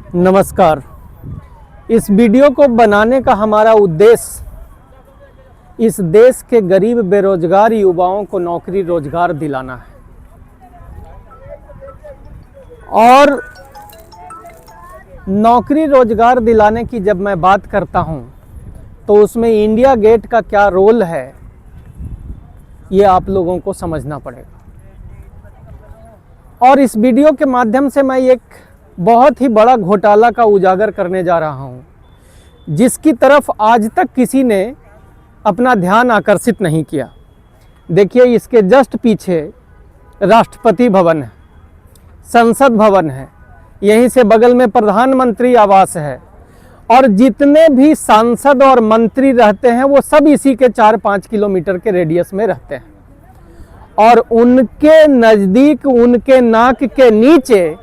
नमस्कार। इस वीडियो को बनाने का हमारा उद्देश्य इस देश के गरीब बेरोजगार युवाओं को नौकरी रोजगार दिलाना है। और नौकरी रोजगार दिलाने की जब मैं बात करता हूं तो उसमें इंडिया गेट का क्या रोल है ये आप लोगों को समझना पड़ेगा। और इस वीडियो के माध्यम से मैं एक बहुत ही बड़ा घोटाला का उजागर करने जा रहा हूं, जिसकी तरफ आज तक किसी ने अपना ध्यान आकर्षित नहीं किया। देखिए, इसके जस्ट पीछे राष्ट्रपति भवन है, संसद भवन है, यहीं से बगल में प्रधानमंत्री आवास है, और जितने भी सांसद और मंत्री रहते हैं वो सब इसी के 4-5 किलोमीटर के रेडियस में रहते हैं। और उनके नज़दीक, उनके नाक के नीचे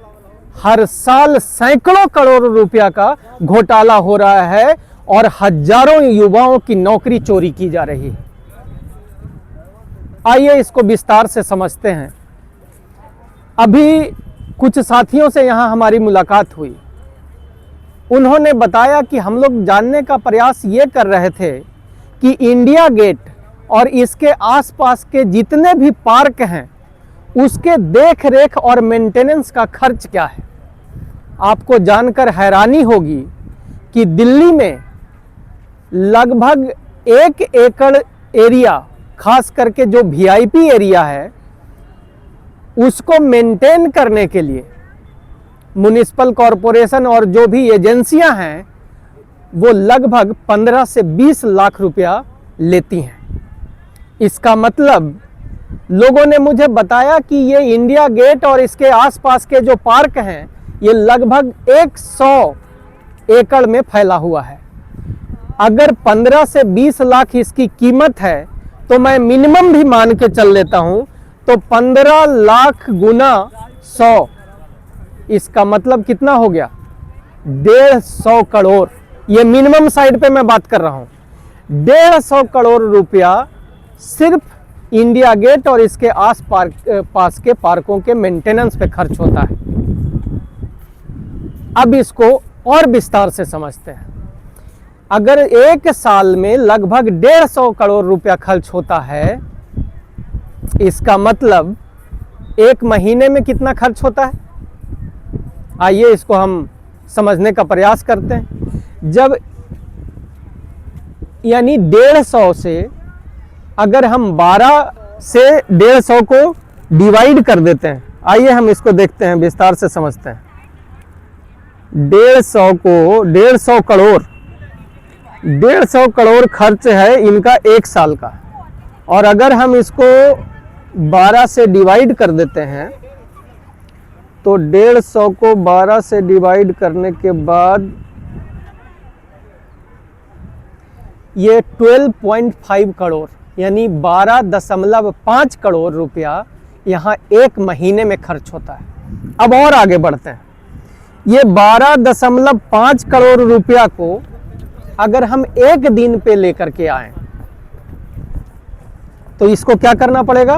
हर साल सैकड़ों करोड़ रुपया का घोटाला हो रहा है और हजारों युवाओं की नौकरी चोरी की जा रही है। आइए इसको विस्तार से समझते हैं। अभी कुछ साथियों से यहाँ हमारी मुलाकात हुई। उन्होंने बताया कि हम लोग जानने का प्रयास ये कर रहे थे कि इंडिया गेट और इसके आसपास के जितने भी पार्क हैं उसके देख रेख और मेंटेनेंस का खर्च क्या है। आपको जानकर हैरानी होगी कि दिल्ली में लगभग 1 एकड़ एरिया, खास करके जो वीआईपी एरिया है, उसको मेंटेन करने के लिए म्युनिसिपल कॉरपोरेशन और जो भी एजेंसियां हैं वो लगभग 15 से 20 लाख रुपया लेती हैं। इसका मतलब लोगों ने मुझे बताया कि ये इंडिया गेट और इसके आसपास के जो पार्क हैं ये लगभग 100 एकड़ में फैला हुआ है। अगर 15 से 20 लाख इसकी कीमत है तो मैं मिनिमम भी मान के चल लेता हूं तो 15 लाख गुना 100, इसका मतलब कितना हो गया? 150 करोड़। ये मिनिमम साइड पे मैं बात कर रहा हूं। 150 करोड़ रुपया सिर्फ इंडिया गेट और इसके पास के पार्कों के मेंटेनेंस पे खर्च होता है। अब इसको और विस्तार से समझते हैं। अगर एक साल में लगभग 150 करोड़ रुपया खर्च होता है, इसका मतलब एक महीने में कितना खर्च होता है? आइए इसको हम समझने का प्रयास करते हैं। जब यानी 150 से अगर हम 12 से 150 को डिवाइड कर देते हैं, आइए हम इसको देखते हैं, विस्तार से समझते हैं। 150 करोड़ खर्च है इनका एक साल का, और अगर हम इसको 12 से डिवाइड कर देते हैं तो 150 को 12 से डिवाइड करने के बाद ये 12.5 करोड़ यानी 12.5 करोड़ रुपया यहाँ एक महीने में खर्च होता है। अब और आगे बढ़ते हैं। ये 12.5 करोड़ रुपया को अगर हम एक दिन पे लेकर के आए तो इसको क्या करना पड़ेगा?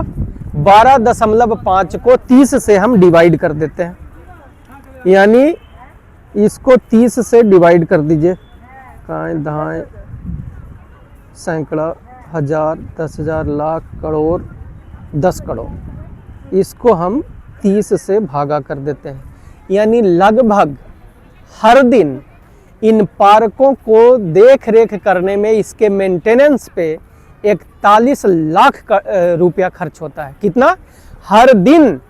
12.5 को 30 से हम डिवाइड कर देते हैं, यानी इसको 30 से डिवाइड कर दीजिए। काएं धाएं सैकड़ा, हजार, 10,000, लाख, करोड़, 10 करोड़, इसको हम 30 से भागा कर देते हैं। यानी लगभग हर दिन इन पार्कों को देख रेख करने में, इसके मेंटेनेंस पे 41 लाख रुपया खर्च होता है। कितना? हर दिन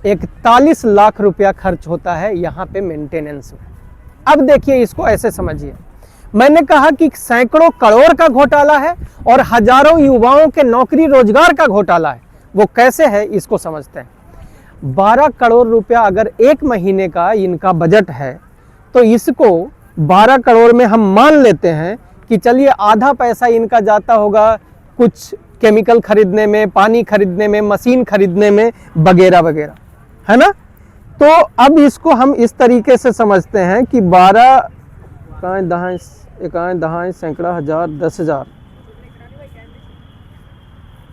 41 लाख रुपया खर्च होता है यहाँ पे मेंटेनेंस में। अब देखिए, इसको ऐसे समझिए। मैंने कहा कि सैकड़ों करोड़ का घोटाला है और हजारों युवाओं के नौकरी रोजगार का घोटाला है। वो कैसे है इसको समझते हैं। 12 करोड़ रुपया अगर एक महीने का इनका बजट है तो इसको 12 करोड़ में हम मान लेते हैं कि चलिए आधा पैसा इनका जाता होगा कुछ केमिकल खरीदने में, पानी खरीदने में, मशीन खरीदने में, वगैरह वगैरह, है ना। तो अब इसको हम इस तरीके से समझते हैं कि 12 इकाएं दहाएं सैकड़ा, हजार, 10,000,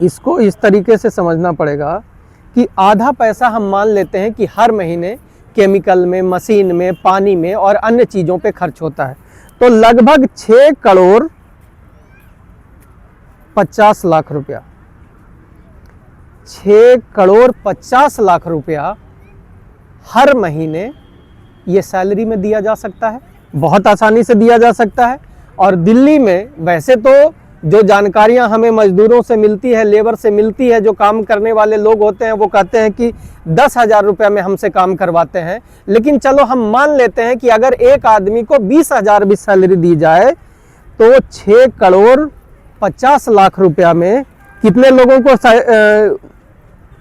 इसको इस तरीके से समझना पड़ेगा कि आधा पैसा हम मान लेते हैं कि हर महीने केमिकल में, मशीन में, पानी में और अन्य चीज़ों पे खर्च होता है। तो लगभग 6 करोड़ 50 लाख रुपया, 6 करोड़ 50 लाख रुपया हर महीने ये सैलरी में दिया जा सकता है, बहुत आसानी से दिया जा सकता है। और दिल्ली में वैसे तो जो जानकारियां हमें मजदूरों से मिलती है, लेबर से मिलती है, जो काम करने वाले लोग होते हैं, वो कहते हैं कि 10,000 रुपये में हमसे काम करवाते हैं। लेकिन चलो हम मान लेते हैं कि अगर एक आदमी को 20,000 भी सैलरी दी जाए तो 6 करोड़ 50 लाख रुपया में कितने लोगों को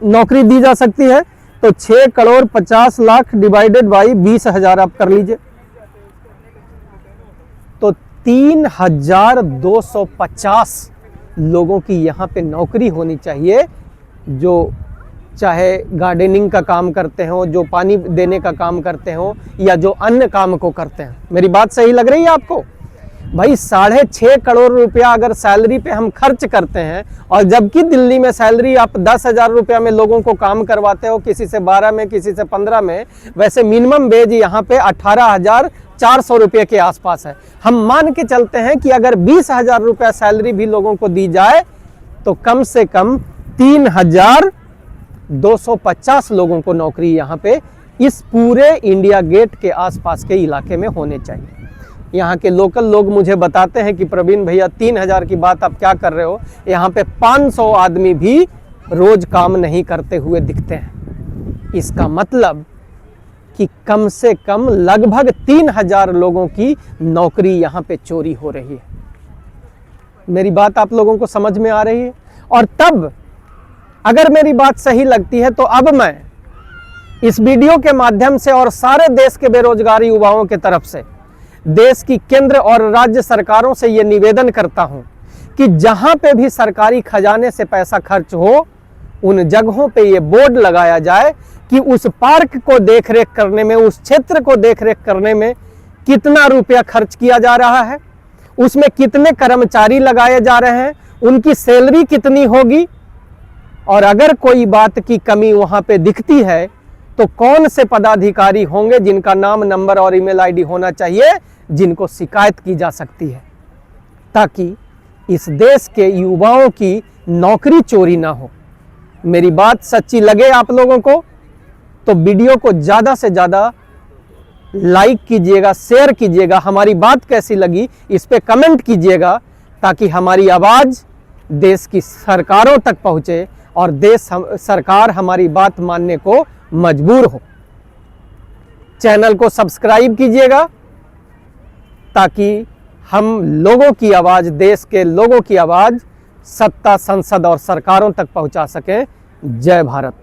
नौकरी दी जा सकती है? तो 6 करोड़ 50 लाख डिवाइडेड बाई 20,000 आप कर लीजिए, तो 3,250 लोगों की यहाँ पे नौकरी होनी चाहिए, जो चाहे गार्डनिंग का काम करते हो, जो पानी देने का काम करते हो, या जो अन्य काम को करते हैं। मेरी बात सही लग रही है आपको? भाई 6.5 करोड़ रुपया अगर सैलरी पे हम खर्च करते हैं, और जबकि दिल्ली में सैलरी आप 10,000 रुपया में लोगों को काम करवाते हो, किसी से 12 में, किसी से 15 में। वैसे मिनिमम वेज यहाँ पे 18,400 रुपये के आसपास है। हम मान के चलते हैं कि अगर 20,000 रुपया सैलरी भी लोगों को दी जाए तो कम से कम 3,250 लोगों को नौकरी यहाँ पे इस पूरे इंडिया गेट के आसपास के इलाके में होने चाहिए। यहाँ के लोकल लोग मुझे बताते हैं कि प्रवीण भैया 3,000 की बात आप क्या कर रहे हो, यहाँ पे 500 आदमी भी रोज काम नहीं करते हुए दिखते हैं। इसका मतलब कि कम से कम लगभग 3,000 लोगों की नौकरी यहाँ पे चोरी हो रही है। मेरी बात आप लोगों को समझ में आ रही है? और तब अगर मेरी बात सही लगती है तो अब मैं इस वीडियो के माध्यम से और सारे देश के बेरोजगार युवाओं के तरफ से देश की केंद्र और राज्य सरकारों से ये निवेदन करता हूं कि जहां पे भी सरकारी खजाने से पैसा खर्च हो, उन जगहों पे ये बोर्ड लगाया जाए कि उस पार्क को देखरेख करने में, उस क्षेत्र को देखरेख करने में कितना रुपया खर्च किया जा रहा है, उसमें कितने कर्मचारी लगाए जा रहे हैं, उनकी सैलरी कितनी होगी, और अगर कोई बात की कमी वहां पे दिखती है तो कौन से पदाधिकारी होंगे जिनका नाम, नंबर और ईमेल आईडी होना चाहिए, जिनको शिकायत की जा सकती है, ताकि इस देश के युवाओं की नौकरी चोरी ना हो। मेरी बात सच्ची लगे आप लोगों को तो वीडियो को ज़्यादा से ज़्यादा लाइक कीजिएगा, शेयर कीजिएगा। हमारी बात कैसी लगी इस पे कमेंट कीजिएगा, ताकि हमारी आवाज़ देश की सरकारों तक पहुँचे और सरकार हमारी बात मानने को मजबूर हो। चैनल को सब्सक्राइब कीजिएगा ताकि हम लोगों की आवाज़, देश के लोगों की आवाज़ सत्ता, संसद और सरकारों तक पहुंचा सकें। जय भारत।